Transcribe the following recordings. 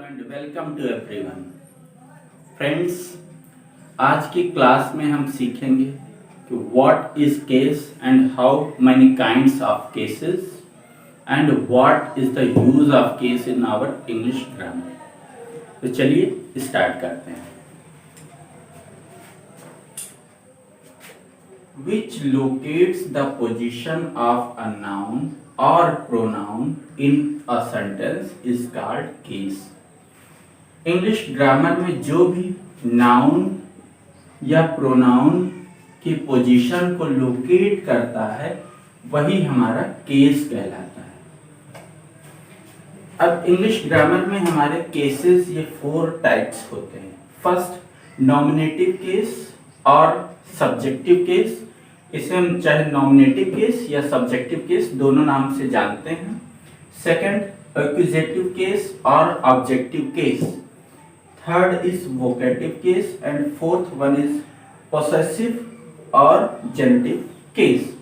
And welcome to everyone. Friends, आज की class में हम सीखेंगे कि what is case and how many kinds of cases and what is the use of case in our English grammar. तो चलिए start करते हैं। Which locates the position of a noun or pronoun in a sentence is called case। English grammar में जो भी noun या pronoun की position को लोकेट करता है वही हमारा केस कहलाता है। अब इंग्लिश ग्रामर में हमारे केसेस ये 4 टाइप्स होते हैं। फर्स्ट, नॉमिनेटिव केस और सब्जेक्टिव केस। इसे हम चाहे नॉमिनेटिव केस या सब्जेक्टिव केस दोनों नाम से जानते हैं। सेकंड, एक्यूजेटिव केस और objective case. Third is vocative case and fourth one is possessive और जेनेटिव केस।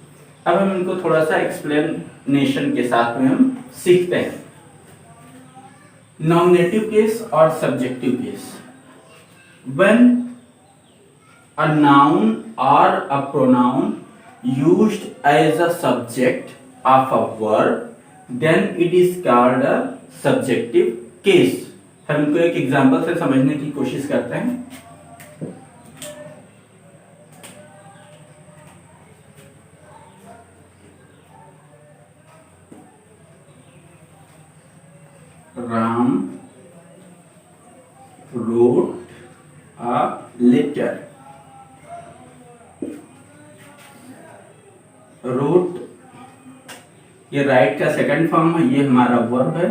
अब हम इनको थोड़ा सा एक्सप्लेनेशन के साथ में हम सीखते हैं। नॉमिनेटिव केस और subjective case. When a noun or a pronoun used as a subject of a verb, then it is called a subjective case। हम इनको एक एग्जांपल से समझने की कोशिश करते हैं। Ram wrote a letter। Wrote ये राइट का सेकंड फॉर्म है, ये हमारा वर्ब है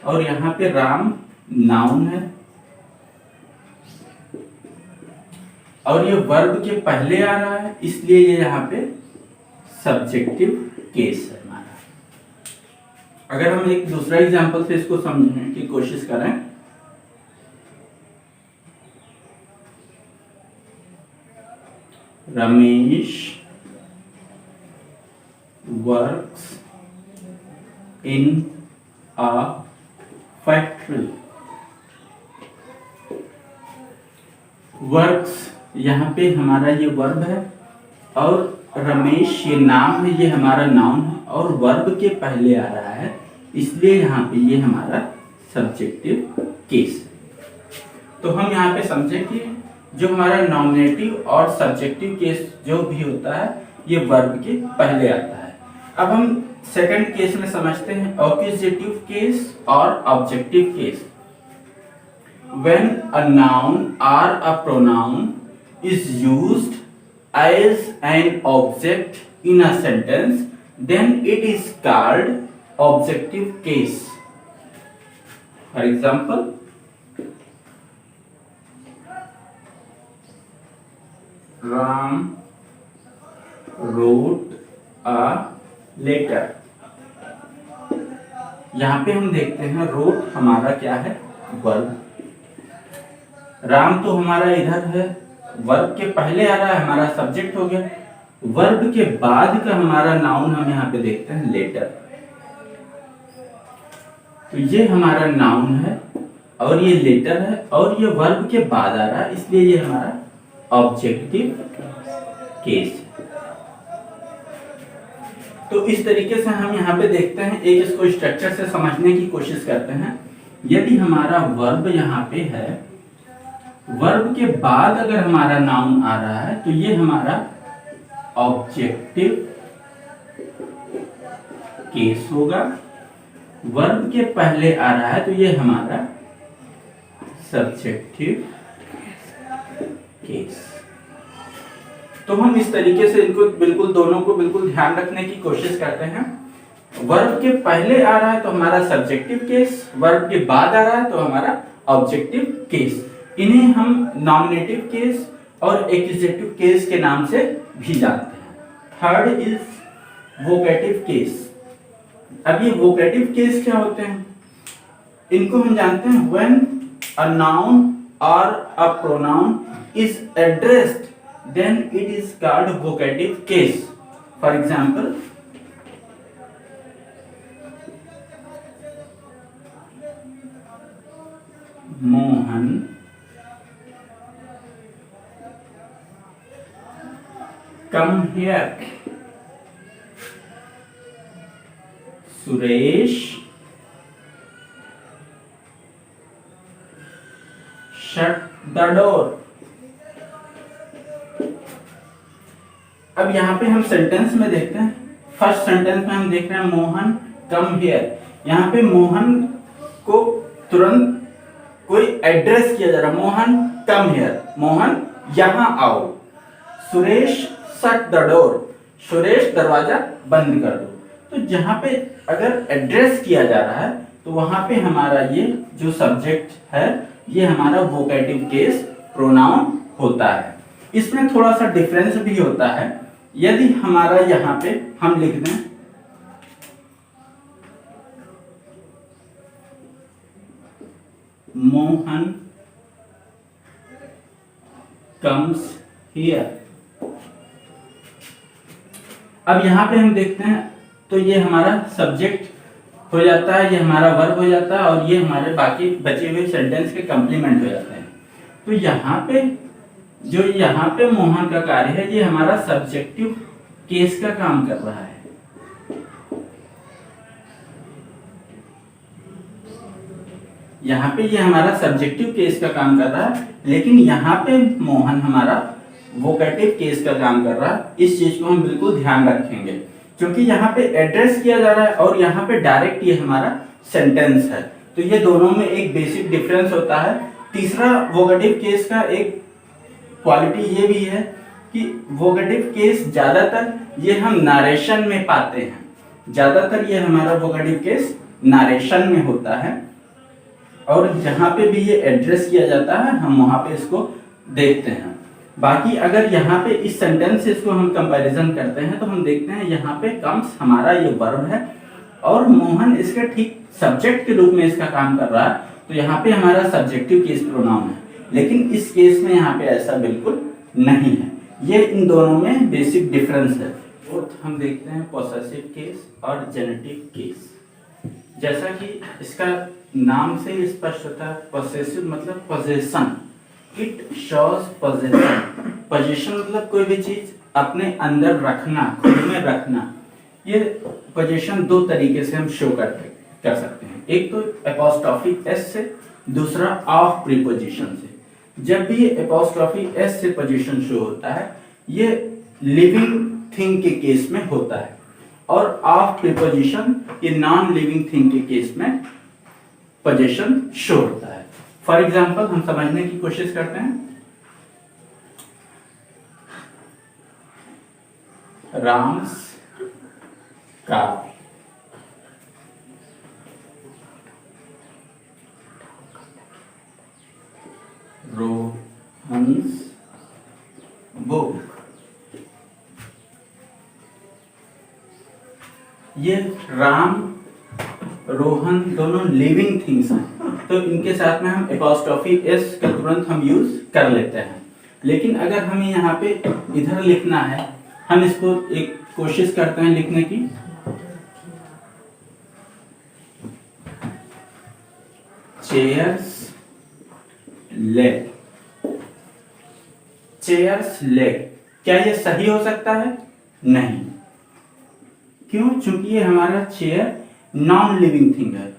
और यहाँ पे राम नाउन है और ये वर्ब के पहले आ रहा है, इसलिए ये यहाँ पे सब्जेक्टिव केस है हमारा। अगर हम एक दूसरा एग्जांपल से इसको समझने की कोशिश करें, Ramesh works in a factory। Works यहाँ पे हमारा ये वर्ब है और रमेश ये नाम है, ये हमारा नाउन है और वर्ब के पहले आ रहा है, इसलिए यहाँ पे ये हमारा सब्जेक्टिव केस है। तो हम यहाँ पे समझे कि जो हमारा नॉमिनेटिव और सब्जेक्टिव केस जो भी होता है ये वर्ब के पहले आता है। अब हम सेकंड केस में समझते हैं एक्यूजेटिव केस और objective case. When a noun or a pronoun is used as an object in a sentence, then it is called objective case. For example, Ram wrote a letter. यहां पे हम देखते हैं road हमारा क्या है, वर्ब। राम तो हमारा इधर है, वर्ब के पहले आ रहा है, हमारा सब्जेक्ट हो गया। वर्ब के बाद का हमारा नाउन हम यहाँ पे देखते हैं लेटर। तो ये हमारा नाउन है और ये लेटर है और ये वर्ब के बाद आ रहा है, इसलिए ये हमारा ऑब्जेक्टिव केस है। तो इस तरीके से हम यहाँ पे देखते हैं, एक इसको स्ट्रक्चर से समझने की कोशिश करते हैं। यदि हमारा वर्ब यहाँ पे है, वर्ब के बाद अगर हमारा नाउन आ रहा है तो ये हमारा ऑब्जेक्टिव केस होगा। वर्ब के पहले आ रहा है तो ये हमारा सब्जेक्टिव केस। तो हम इस तरीके से इनको बिल्कुल दोनों को बिल्कुल ध्यान रखने की कोशिश करते हैं। वर्ब के पहले आ रहा है तो हमारा सब्जेक्टिव केस, वर्ब के बाद आ रहा है तो हमारा ऑब्जेक्टिव केस। इन्हें हम नॉमिनेटिव केस और एक्यूजेटिव केस के नाम से भी जानते हैं। Third is vocative case. अब ये वोकेटिव केस क्या होते हैं, इनको हम जानते हैं when a noun or a pronoun is addressed, then it is called vocative case। For example, Mohan come here, Suresh shut the door. अब यहां पे हम सेंटेंस में देखते हैं, फर्स्ट सेंटेंस में हम देख रहे हैं मोहन कम हियर। यहाँ पे मोहन को तुरंत कोई एड्रेस किया जा रहा है, मोहन कम हियर, मोहन यहां आओ। Suresh shut the door, Suresh दरवाजा बंद कर दो। तो जहां पे अगर एड्रेस किया जा रहा है तो वहां पे हमारा ये जो सब्जेक्ट है ये हमारा वोकेटिव केस प्रोनाउन होता है। इसमें थोड़ा सा डिफरेंस भी होता है। यदि हमारा यहाँ पे हम लिख दें मोहन कम्स हियर, अब यहां पे हम देखते हैं तो ये हमारा सब्जेक्ट हो जाता है, ये हमारा वर्ब हो जाता है और ये हमारे बाकी बचे हुए सेंटेंस के कंप्लीमेंट हो जाते हैं। तो यहाँ पे जो यहाँ पे मोहन का कार्य है ये हमारा सब्जेक्टिव केस का काम कर रहा है। यहाँ पे ये हमारा सब्जेक्टिव केस का काम कर रहा है, लेकिन यहाँ पे मोहन हमारा वोकेटिव केस का काम कर रहा है। इस चीज को हम बिल्कुल ध्यान रखेंगे क्योंकि यहाँ पे एड्रेस किया जा रहा है और यहाँ पे डायरेक्ट ये हमारा सेंटेंस है। तो ये दोनों में एक बेसिक डिफरेंस होता है। तीसरा वोकेटिव केस का एक क्वालिटी ये भी है कि वोकेटिव केस ज्यादातर ये हम नारेशन में पाते हैं। ज्यादातर ये हमारा वोकेटिव केस नारेशन में होता है और जहां पे भी ये एड्रेस किया जाता है हम वहां पे इसको देखते हैं। बाकी अगर यहाँ पे इस सेंटेंस से इसको हम कंपैरिजन करते हैं तो हम देखते हैं यहाँ पे कम्स हमारा ये वर्ब है और मोहन इसके ठीक सब्जेक्ट के रूप में इसका काम कर रहा है। तो यहाँ पे हमारा सब्जेक्टिव केस प्रोनाउन है, लेकिन इस केस में यहाँ पे ऐसा बिल्कुल नहीं है। ये इन दोनों में बेसिक डिफरेंस है। फोर्थ हम देखते हैं पोसेसिव केस और जेनेटिव केस। जैसा कि इसका नाम से ही स्पष्ट होता है, पोसेसिव मतलब possession, it shows possession. Possession मतलब कोई भी चीज अपने अंदर रखना, खुद में रखना। ये पोजेशन दो तरीके से हम शो कर सकते हैं, एक तो एपोस्ट्रोफी एस से, दूसरा ऑफ प्रीपोजिशन से। जब भी ये एपोस्ट्रोफी एस से पोजीशन शो होता है ये लिविंग थिंग के केस में होता है और ऑफ प्रीपोजिशन ये नॉन लिविंग थिंग के केस में पोजीशन शो होता है। फॉर एग्जाम्पल हम समझने की कोशिश करते हैं। Ram's car, Rohan's book. ये राम रोहन दोनों लिविंग थिंग्स हैं, तो इनके साथ में हम एपोस्ट्रोफी एस का तुरंत हम यूज कर लेते हैं। लेकिन अगर हमें यहाँ पे इधर लिखना है, हम इसको एक कोशिश करते हैं लिखने की। चेयर्स लेग, चेयर्स लेग, क्या ये सही हो सकता है? नहीं। क्यों? चूंकि ये हमारा चेयर नॉन लिविंग थिंग है।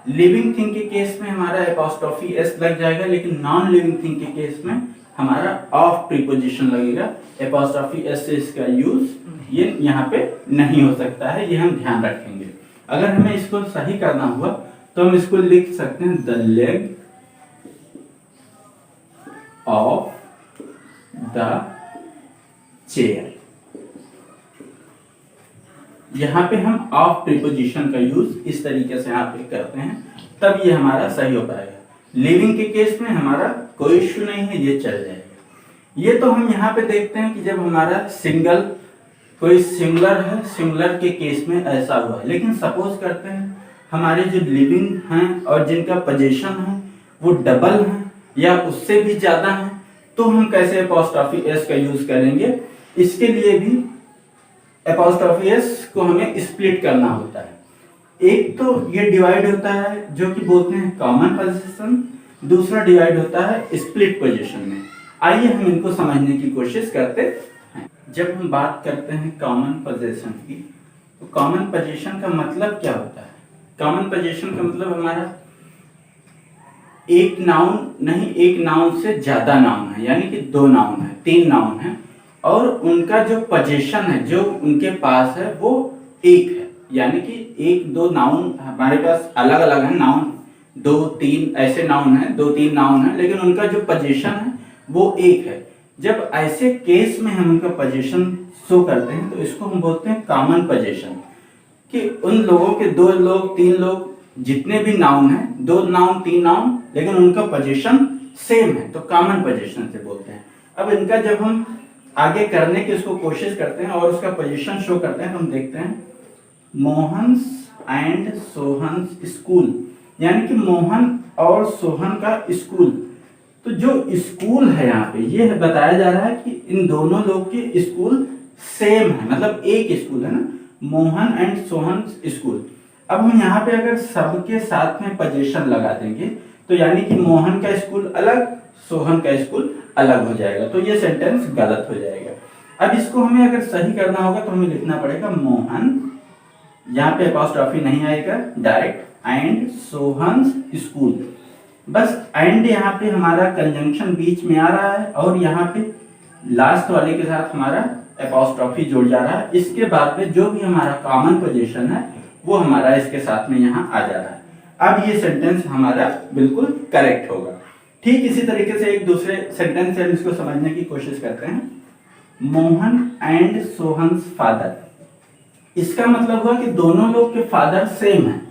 लिविंग थिंग के केस में हमारा एपोस्ट्रोफी एस लग जाएगा, लेकिन नॉन लिविंग थिंग के केस में हमारा ऑफ प्रीपोजिशन लगेगा। एपोस्ट्रोफी एस से इसका यूज ये यहाँ पे नहीं हो सकता है, ये हम ध्यान रखेंगे। अगर हमें इसको सही करना हुआ तो हम इसको लिख सकते हैं the leg of the chair. यहाँ पे हम ऑफ प्रीपोजिशन का यूज इस तरीके से यहाँ पे करते हैं, तब ये हमारा सही हो पाएगा। लिविंग के केस में हमारा कोई इश्यू नहीं है, ये चल जाएगा। ये तो हम यहाँ पे देखते हैं कि जब हमारा सिंगल कोई सिंगुलर है, सिंगुलर के केस में ऐसा हुआ है। लेकिन सपोज करते हैं हमारे जो लिविंग हैं और जिनका पोजीशन है वो डबल हैं या उससे भी ज्यादा हैं, तो हम कैसे एपोस्ट्रोफी एस का यूज करेंगे? इसके लिए भी एपोस्ट्रोफी एस को हमें स्प्लिट करना होता है। एक तो ये डिवाइड होता है जो कि बोलते हैं कॉमन पोजीशन, दूसरा डिवाइड होता है स्प्लिट पोजीशन में। आइए हम इनको समझने की कोशिश करते हैं। जब हम बात करते हैं कॉमन पोजीशन की, तो कॉमन पोजीशन का मतलब क्या होता है? कॉमन पोजीशन का मतलब हमारा एक नाउन नहीं, एक नाउन से ज्यादा नाउन है, यानी कि 2 नाउन है, 3 नाउन है, और उनका जो पोजीशन है, जो उनके पास है, वो एक है। यानी कि 1-2 नाउन हमारे पास अलग अलग है, नाउन 2-3 ऐसे नाउन है, 2-3 नाउन है, लेकिन उनका जो पोजीशन है वो एक है। जब ऐसे केस में हम उनका पोजीशन शो करते हैं तो इसको हम बोलते हैं कॉमन पोजीशन, कि उन लोगों के 2 लोग 3 लोग जितने भी नाउन है, 2 नाउन 3 नाउन, लेकिन उनका पोजीशन सेम है, तो कॉमन पोजीशन से बोलते हैं। अब इनका जब हम आगे करने की उसको कोशिश करते हैं और उसका पोजीशन शो करते हैं तो हम देखते हैं मोहन्स एंड सोहन्स स्कूल, यानी कि मोहन और सोहन का स्कूल। तो जो स्कूल है यहाँ पे ये बताया जा रहा है कि इन दोनों लोग के स्कूल सेम है, मतलब एक स्कूल है ना, मोहन एंड सोहन स्कूल। अब हम यहाँ पे अगर सबके साथ में पोजीशन लगा देंगे तो यानी कि मोहन का स्कूल अलग, सोहन का स्कूल अलग हो जाएगा, तो ये सेंटेंस गलत हो जाएगा। अब इसको हमें अगर सही करना होगा तो हमें लिखना पड़ेगा मोहन, यहाँ पे अपॉस्ट्रोफी नहीं आएगा, डायरेक्ट, एंड सोहन्स स्कूल। बस एंड यहाँ पे हमारा कंजंक्शन बीच में आ रहा है और यहाँ पे लास्ट वाले के साथ हमारा अपॉस्ट्रोफी जुड़ जा रहा है। इसके बाद में जो भी हमारा कॉमन पोजीशन है वो हमारा इसके साथ में यहाँ आ जा रहा है। अब ये सेंटेंस हमारा बिल्कुल करेक्ट होगा। ठीक इसी तरीके से एक दूसरे सेंटेंस से हम इसको समझने की कोशिश करते हैं। मोहन एंड सोहन्स फादर, इसका मतलब हुआ कि दोनों लोग के फादर सेम है।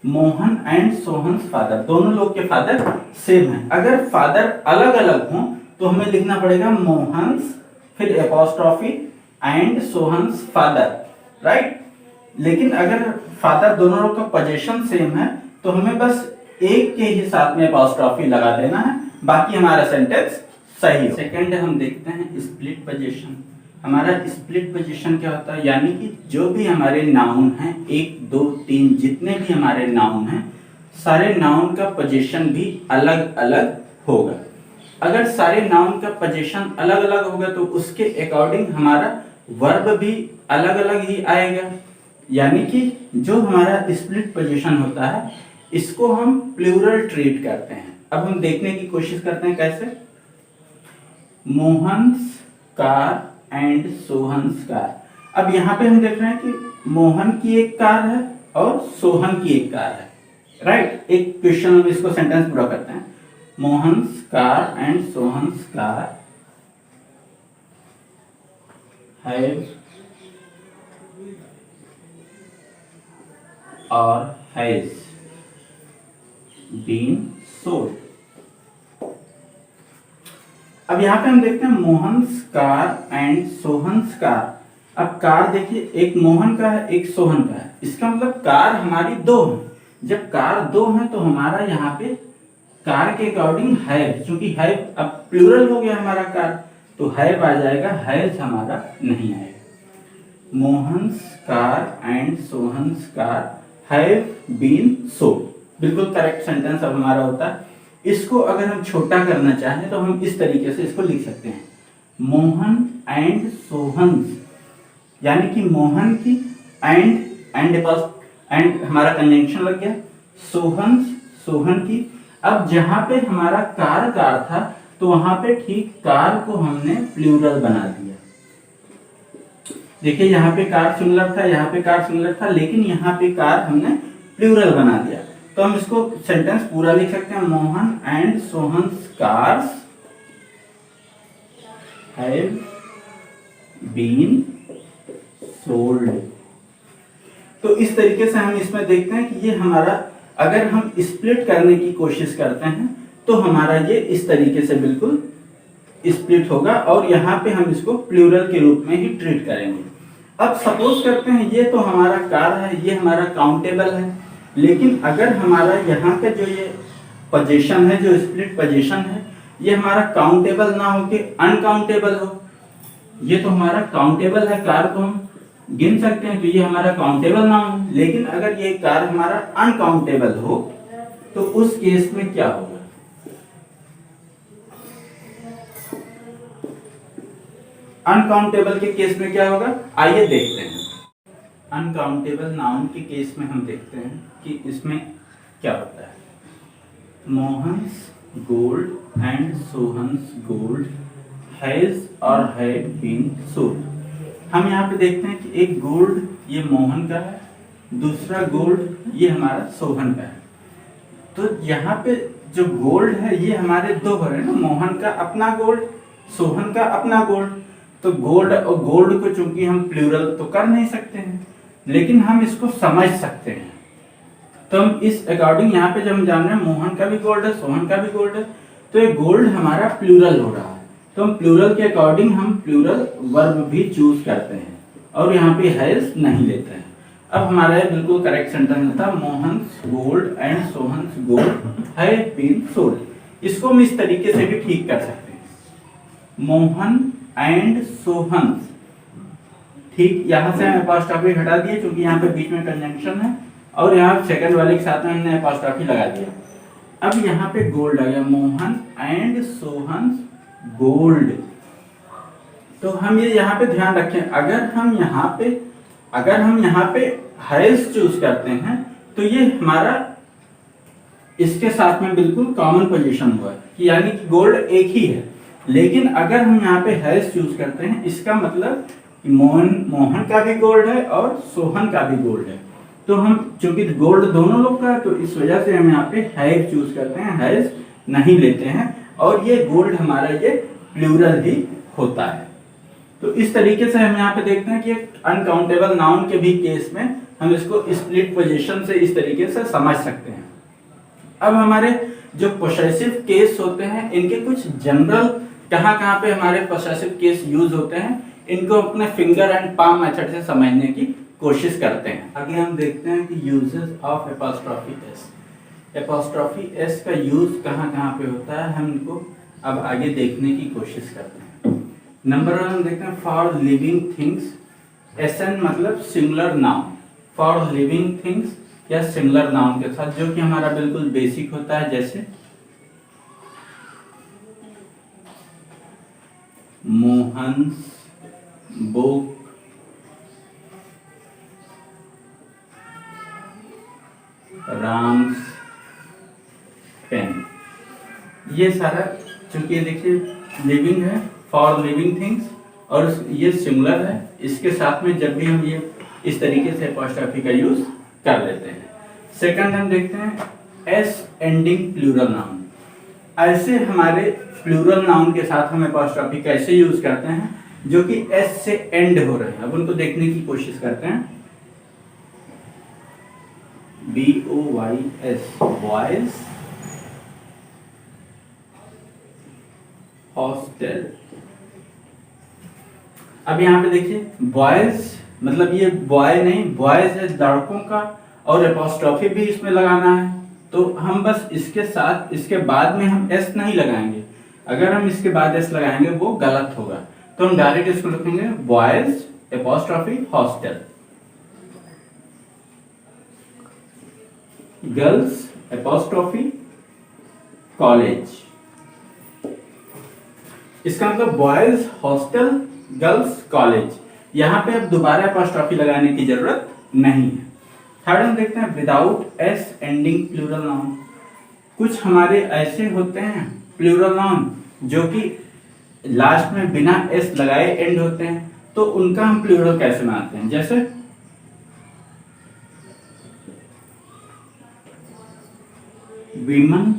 मोहन एंड सोहन्स फादर, दोनों लोग के फादर सेम है। अगर फादर अलग अलग हों तो हमें लिखना पड़ेगा मोहन्स, फिर apostrophe and Sohan's father, right. लेकिन अगर फादर दोनों लोग का पोजीशन सेम है तो हमें बस एक के ही साथ में अपॉस्ट्रोफी लगा देना है, बाकी हमारा सेंटेंस सही हो। सेकंड हम देखते हैं स्प्लिट पोजीशन। हमारा स्प्लिट पोजीशन क्या होता है? यानी कि जो भी हमारे नाउन हैं, 1 2 3 जितने भी हमारे नाउन हैं, सारे नाउन का पोजीशन भी अलग अलग होगा। अगर सारे नाउन का पोजीशन अलग अलग होगा तो उसके अकॉर्डिंग हमारा वर्ब भी अलग अलग ही आएगा। यानी कि जो हमारा स्प्लिट पोजीशन होता है इसको हम प्लूरल ट्रीट करते हैं। अब हम देखने की कोशिश करते हैं कैसे। Mohan's car and Sohan's car. अब यहाँ पे हम देख रहे हैं कि मोहन की एक कार है और सोहन की एक कार है, राइट। एक क्वेश्चन हम इसको सेंटेंस पूरा करते हैं। Mohan's car and Sohan's car have or has been sold। अब यहाँ पे हम देखते हैं Mohan's car and Sohan's car. अब कार देखिए, एक मोहन का है एक सोहन का है, इसका मतलब कार हमारी 2 है। जब कार 2 है तो हमारा यहाँ पे कार के अकॉर्डिंग हैव, क्योंकि हैव अब प्लूरल हो गया हमारा कार, तो हैव आ जाएगा, हैज हमारा नहीं आएगा। Mohan's car and Sohan's car have been sold, बिल्कुल करेक्ट सेंटेंस अब हमारा होता है। इसको अगर हम छोटा करना चाहें तो हम इस तरीके से इसको लिख सकते हैं, मोहन एंड सोहन्स, यानी कि मोहन की एंड हमारा कंजंक्शन लग गया, सोहन्स सोहन की। अब जहां पे हमारा कार था तो वहां पे ठीक कार को हमने प्लूरल बना दिया। देखिए यहाँ पे कार सिंगुलर था, यहाँ पे कार सिंगुलर था, लेकिन यहाँ पे कार हमने प्लूरल बना दिया। तो हम इसको सेंटेंस पूरा लिख सकते हैं, Mohan and Sohan's cars have been sold. तो इस तरीके से हम इसमें देखते हैं कि ये हमारा, अगर हम स्प्लिट करने की कोशिश करते हैं तो हमारा ये इस तरीके से बिल्कुल स्प्लिट होगा और यहाँ पे हम इसको प्लूरल के रूप में ही ट्रीट करेंगे। अब सपोज करते हैं ये तो हमारा कार है, ये हमारा काउंटेबल है, लेकिन अगर हमारा यहाँ का जो ये पोजीशन है, जो स्प्लिट पोजीशन है, ये हमारा काउंटेबल ना हो के अनकाउंटेबल हो। ये तो हमारा काउंटेबल है, कार को हम गिन सकते हैं, तो ये हमारा काउंटेबल ना हो। लेकिन अगर ये कार हमारा अनकाउंटेबल हो तो उस केस में क्या होगा? अनकाउंटेबल के केस में क्या होगा, आइए देखते हैं। अनकाउंटेबल नाउन के केस में हम देखते हैं कि इसमें क्या होता है। Mohan's gold and Sohan's gold has or had been sold. हम यहाँ पे देखते हैं कि एक गोल्ड ये मोहन का है, दूसरा गोल्ड ये हमारा सोहन का है। तो यहाँ पे जो गोल्ड है ये हमारे दो हो रहे हैं ना, मोहन का अपना गोल्ड, सोहन का अपना गोल्ड। तो गोल्ड और गोल्ड को चूंकि हम प्लूरल तो कर नहीं सकते हैं, लेकिन हम इसको समझ सकते हैं। तो हम इस अकॉर्डिंग यहाँ पे जब हम जान रहे हैं मोहन का भी गोल्ड है, सोहन का भी गोल्ड है, तो ये गोल्ड हमारा प्लूरल हो रहा है। तो हम प्लूरल के अकॉर्डिंग हम प्लूरल वर्ब भी चूज करते हैं और यहाँ पे हैज नहीं लेते हैं। अब हमारा बिल्कुल करेक्ट सेंटेंस था, Mohan's gold and Sohan's gold have been sold. इसको हम इस तरीके से भी ठीक कर सकते हैं, मोहन एंड सोहन्स। ठीक, यहाँ से हम अपॉस्ट्रोफी हटा दिए क्योंकि यहाँ पे बीच में कंजंक्शन है, और यहाँ सेकंड वाले के साथ में हमने अपॉस्ट्रोफी लगा दिया। अब यहाँ पे गोल्ड आ गया, मोहन एंड सोहन्स गोल्ड। तो हम ये यहाँ पे ध्यान रखें, अगर हम यहाँ पे हैज चूज करते हैं तो ये हमारा इसके साथ में बिल्कुल कॉमन पोजीशन हुआ है कि यानी कि गोल्ड एक ही है। लेकिन अगर हम यहाँ पे हैज चूज करते हैं, इसका मतलब मोहन का भी गोल्ड है और सोहन का भी गोल्ड है। तो हम चूंकि गोल्ड दोनों लोग का है तो इस वजह से हम यहाँ पे हैव चूज करते हैं, हैज नहीं लेते हैं, और ये गोल्ड हमारा ये प्लूरल ही होता है। तो इस तरीके से हम यहाँ पे देखते हैं कि अनकाउंटेबल नाउन के भी केस में हम इसको स्प्लिट पोजीशन से इस तरीके से समझ सकते हैं। अब हमारे जो पोसेसिव केस होते हैं, इनके कुछ जनरल कहाँ पे हमारे पोसेसिव केस यूज होते हैं, इनको अपने फिंगर एंड पाम मेथड से समझने की कोशिश करते हैं। आगे हम देखते हैं कि uses of apostrophe S. Apostrophe S का यूज कहाँ पे होता है, हम इनको अब आगे देखने की कोशिश करते हैं। नंबर 1 हम देखते हैं फॉर लिविंग थिंग्स। एसएन मतलब singular noun, for living things या सिंगुलर नाउन के साथ, जो कि हमारा बिल्कुल बेसिक होता है, जैसे मोहन्स बुक, राम्स पेन। ये सारा चूंकि देखिए लिविंग है, फॉर लिविंग थिंग्स, और ये सिंगुलर है, इसके साथ में जब भी हम ये इस तरीके से अपॉस्ट्रोफी का यूज कर लेते हैं। सेकंड हम देखते हैं एस एंडिंग प्लूरल नाउन। ऐसे हमारे प्लूरल नाउन के साथ हम अपॉस्ट्रोफी कैसे यूज करते हैं जो कि एस से एंड हो रहे हैं। अब उनको देखने की कोशिश करते हैं। BOYS boys, hostel. अब यहाँ पे देखिए बॉयज मतलब ये बॉय नहीं, बॉयज है लड़कों का, और अपॉस्ट्रोफी भी इसमें लगाना है। तो हम बस इसके साथ इसके बाद में हम एस नहीं लगाएंगे, अगर हम इसके बाद एस लगाएंगे वो गलत होगा। तो हम डायरेक्ट इसको लिखेंगे boys apostrophe hostel, girls apostrophe college. इसका मतलब बॉयज हॉस्टल, गर्ल्स कॉलेज। यहाँ पे अब दोबारा अपॉस्ट्रोफी लगाने की जरूरत नहीं है। थर्ड हम देखते हैं without S ending plural noun. कुछ हमारे ऐसे होते हैं प्लूरल नाउन जो कि लास्ट में बिना एस लगाए एंड होते हैं, तो उनका हम प्लूरल कैसे बनाते हैं, जैसे वीमन।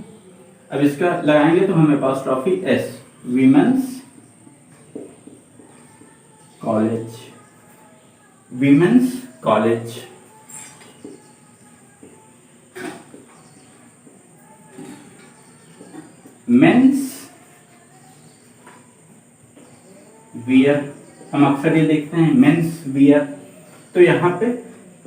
अब इसका लगाएंगे तो हमें apostrophe S, women's college, women's college. Men's wear, हम अक्सर ये देखते हैं मेंस वियर। तो यहाँ पे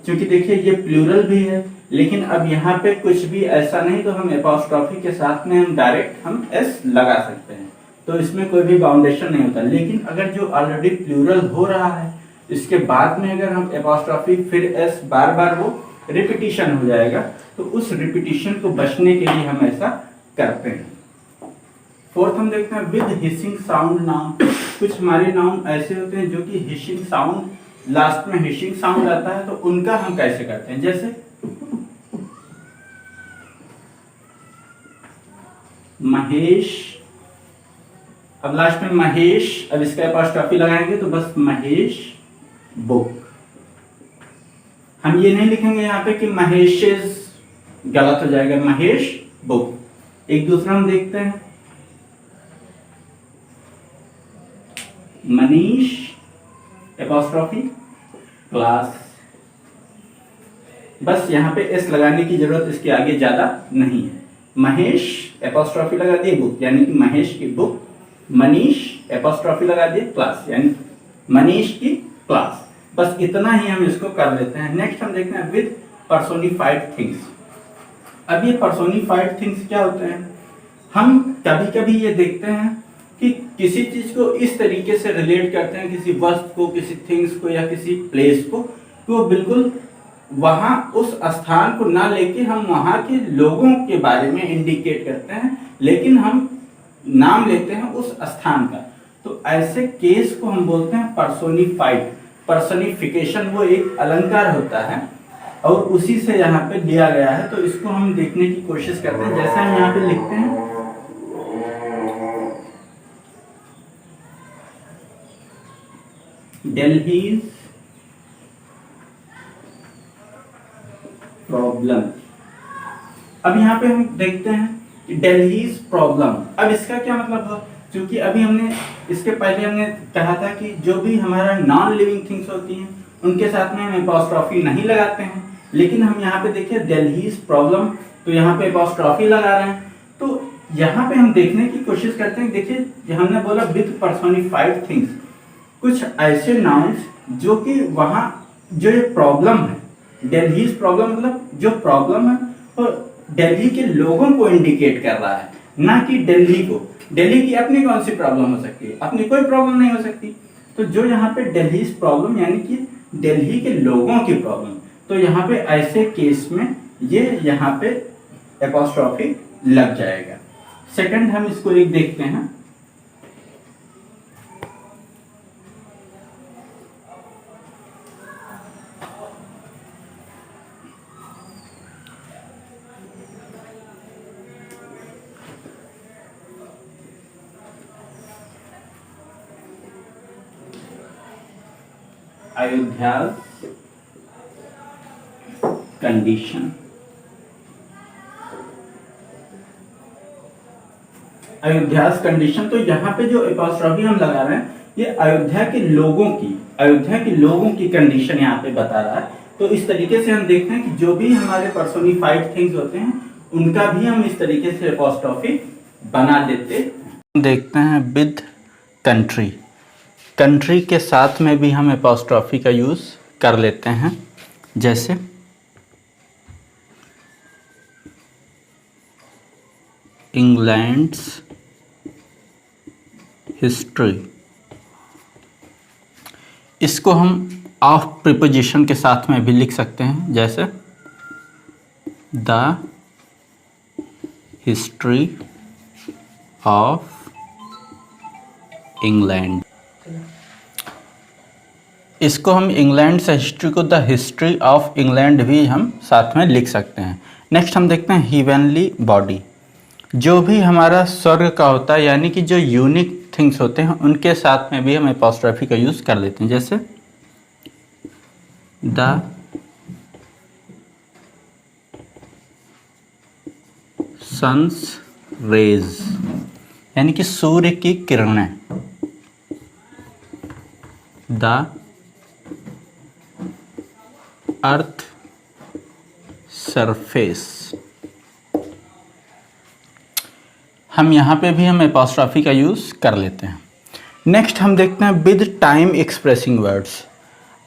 क्योंकि देखिए ये प्लूरल भी है, लेकिन अब यहाँ पे कुछ भी ऐसा नहीं, तो हम अपॉस्ट्रोफी के साथ में हम डायरेक्ट हम एस लगा सकते हैं, तो इसमें कोई भी बाउंडेशन नहीं होता। लेकिन अगर जो ऑलरेडी प्लूरल हो रहा है, इसके बाद में अगर हम अपॉस्ट्रोफी फिर एस बार बार वो रिपीटिशन हो जाएगा, तो उस रिपीटिशन को बचने के लिए हम ऐसा करते हैं। फोर्थ हम देखते हैं विद हिसिंग साउंड नाउन। कुछ हमारे नाउन ऐसे होते हैं जो कि हिसिंग साउंड, लास्ट में हिसिंग साउंड आता है, तो उनका हम कैसे करते हैं, जैसे महेश, अब लास्ट में महेश, अब इसका अपॉस्ट्रोफी लगाएंगे तो बस महेश बुक। हम ये नहीं लिखेंगे यहाँ पे कि महेशेस, गलत हो जाएगा, महेश बुक। एक दूसरा हम देखते हैं मनीष अपॉस्ट्रोफी क्लास, बस यहाँ पे एस लगाने की जरूरत इसके आगे ज्यादा नहीं है। महेश अपॉस्ट्रोफी लगा दिए बुक यानी कि महेश की बुक, मनीष अपॉस्ट्रोफी लगा दिए क्लास यानी मनीष की क्लास। बस इतना ही हम इसको कर लेते हैं। नेक्स्ट हम देखते हैं विद पर्सोनिफाइड थिंग्स। अब ये पर्सोनिफाइड थिंग्स क्या होते हैं, हम कभी कभी ये देखते हैं कि किसी चीज को इस तरीके से रिलेट करते हैं, किसी वस्तु को, किसी थिंग्स को या किसी प्लेस को, कि वो बिल्कुल वहां उस स्थान को ना लेके हम वहां के लोगों के बारे में इंडिकेट करते हैं, लेकिन हम नाम लेते हैं उस स्थान का। तो ऐसे केस को हम बोलते हैं पर्सोनिफाइड। पर्सोनिफिकेशन वो एक अलंकार होता है और उसी से यहाँ पे लिया गया है, तो इसको हम देखने की कोशिश करते हैं। जैसे हम यहाँ पे लिखते हैं दिल्ली प्रॉब्लम। अब यहाँ पे हम देखते हैं कि दिल्ली प्रॉब्लम, अब इसका क्या मतलब है, क्योंकि अभी हमने इसके पहले हमने कहा था कि जो भी हमारा नॉन लिविंग थिंग्स होती हैं उनके साथ में हम अपॉस्ट्रोफी नहीं लगाते हैं, लेकिन हम यहाँ पे देखिए दिल्ली प्रॉब्लम, तो यहाँ पे अपॉस्ट्रोफी लगा रहे हैं। तो यहाँ पे हम देखने की कोशिश करते हैं, देखिए हमने बोला विद पर्सोनिफाइड थिंग्स, कुछ ऐसे नाउन्स जो कि वहाँ जो ये प्रॉब्लम है, दिल्ली प्रॉब्लम मतलब जो प्रॉब्लम है और दिल्ली के लोगों को इंडिकेट कर रहा है, ना कि दिल्ली को। दिल्ली की अपनी कौन सी प्रॉब्लम हो सकती है, अपनी कोई प्रॉब्लम नहीं हो सकती। तो जो यहाँ पे दिल्ली प्रॉब्लम यानी कि दिल्ली के लोगों की प्रॉब्लम, तो यहाँ पे ऐसे केस में ये यहाँ पे अपॉस्ट्रोफी लग जाएगा। सेकंड हम इसको एक देखते हैं, अयोध्या कंडीशन। अयोध्या कंडीशन, तो यहाँ पे जो अपॉस्ट्रोफी हम लगा रहे हैं ये अयोध्या के लोगों की कंडीशन यहाँ पे बता रहा है। तो इस तरीके से हम देखते हैं कि जो भी हमारे पर्सोनिफाइड थिंग्स होते हैं उनका भी हम इस तरीके से अपॉस्ट्रोफी बना देते। देखते हैं विद कंट्री, कंट्री के साथ में भी हम अपॉस्ट्रोफी का यूज कर लेते हैं, जैसे इंग्लैंड्स हिस्ट्री। इसको हम ऑफ प्रीपोजिशन के साथ में भी लिख सकते हैं, जैसे द हिस्ट्री ऑफ इंग्लैंड। इसको हम इंग्लैंड से हिस्ट्री को द हिस्ट्री ऑफ इंग्लैंड भी हम साथ में लिख सकते हैं। नेक्स्ट हम देखते हैं हेवनली बॉडी, जो भी हमारा स्वर्ग का होता है यानी कि जो यूनिक थिंग्स होते हैं उनके साथ में भी हम अपॉस्ट्रोफी का यूज कर लेते हैं, जैसे द सन्स रेज यानी कि सूर्य की किरणें, द अर्थ सरफेस। हम यहाँ पे भी हम अपॉस्ट्रोफी का यूज़ कर लेते हैं। नेक्स्ट हम देखते हैं विद टाइम एक्सप्रेसिंग वर्ड्स,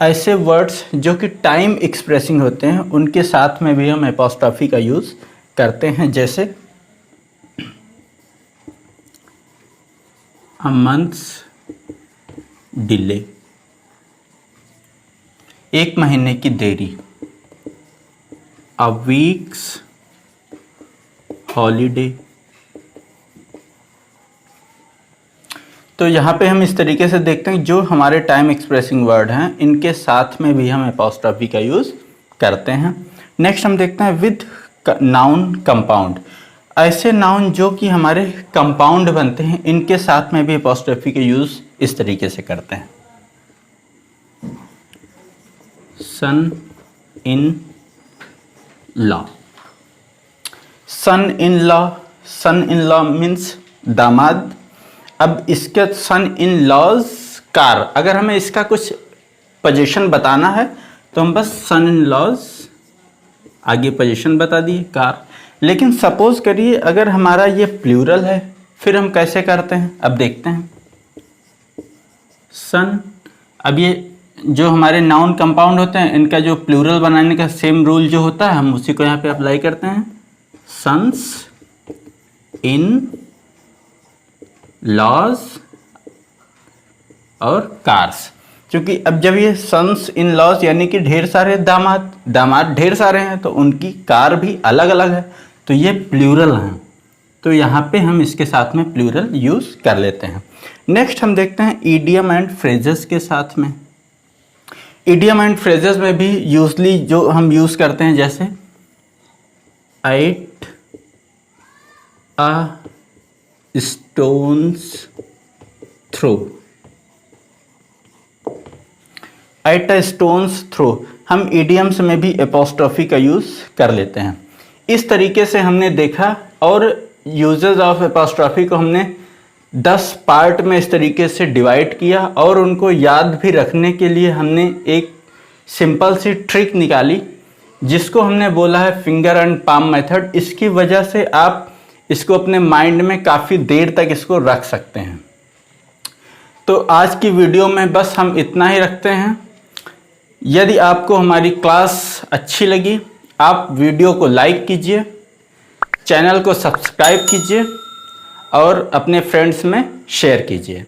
ऐसे वर्ड्स जो कि टाइम एक्सप्रेसिंग होते हैं उनके साथ में भी हम अपॉस्ट्रोफी का यूज़ करते हैं, जैसे अ मंथ्स डिले, एक महीने की देरी, अ वीक्स हॉलीडे, तो यहाँ पे हम इस तरीके से देखते हैं जो हमारे टाइम एक्सप्रेसिंग वर्ड हैं इनके साथ में भी हम एपॉस्ट्रॉफी का यूज़ करते हैं। नेक्स्ट हम देखते हैं विद नाउन कंपाउंड। ऐसे नाउन जो कि हमारे कंपाउंड बनते हैं इनके साथ में भी एपॉस्ट्रॉफी का यूज़ इस तरीके से करते हैं। Son in law, son in law, son in law means दामाद। अब इसके सन इन लॉज कार, अगर हमें इसका कुछ पोजीशन बताना है तो हम बस सन इन लॉज आगे पोजीशन बता दिए कार। लेकिन सपोज करिए अगर हमारा ये प्लूरल है फिर हम कैसे करते हैं, अब देखते हैं। सन, अब ये जो हमारे नाउन कंपाउंड होते हैं इनका जो प्लूरल बनाने का सेम रूल जो होता है हम उसी को यहाँ पे अप्लाई करते हैं। सन्स इन लॉज और कार्स, क्योंकि अब जब ये सन्स इन लॉज यानी कि ढेर सारे दामाद ढेर सारे हैं तो उनकी कार भी अलग अलग है, तो ये प्लूरल हैं, तो यहाँ पे हम इसके साथ में प्लूरल यूज़ कर लेते हैं। नेक्स्ट हम देखते हैं ईडियम एंड फ्रेजेस के साथ में। ईडियम एंड फ्रेजेस में भी यूजली जो हम यूज़ करते हैं जैसे at a stone's throw, at a stone's throw, हम इडियम्स में भी एपॉस्ट्रॉफी का यूज़ कर लेते हैं। इस तरीके से हमने देखा और यूजेस ऑफ एपॉस्ट्रॉफी को हमने 10 पार्ट में इस तरीके से डिवाइड किया और उनको याद भी रखने के लिए हमने एक सिंपल सी ट्रिक निकाली जिसको हमने बोला है फिंगर एंड पाम मेथड। इसकी वजह से आप इसको अपने माइंड में काफ़ी देर तक इसको रख सकते हैं। तो आज की वीडियो में बस हम इतना ही रखते हैं। यदि आपको हमारी क्लास अच्छी लगी आप वीडियो को लाइक कीजिए, चैनल को सब्सक्राइब कीजिए और अपने फ्रेंड्स में शेयर कीजिए।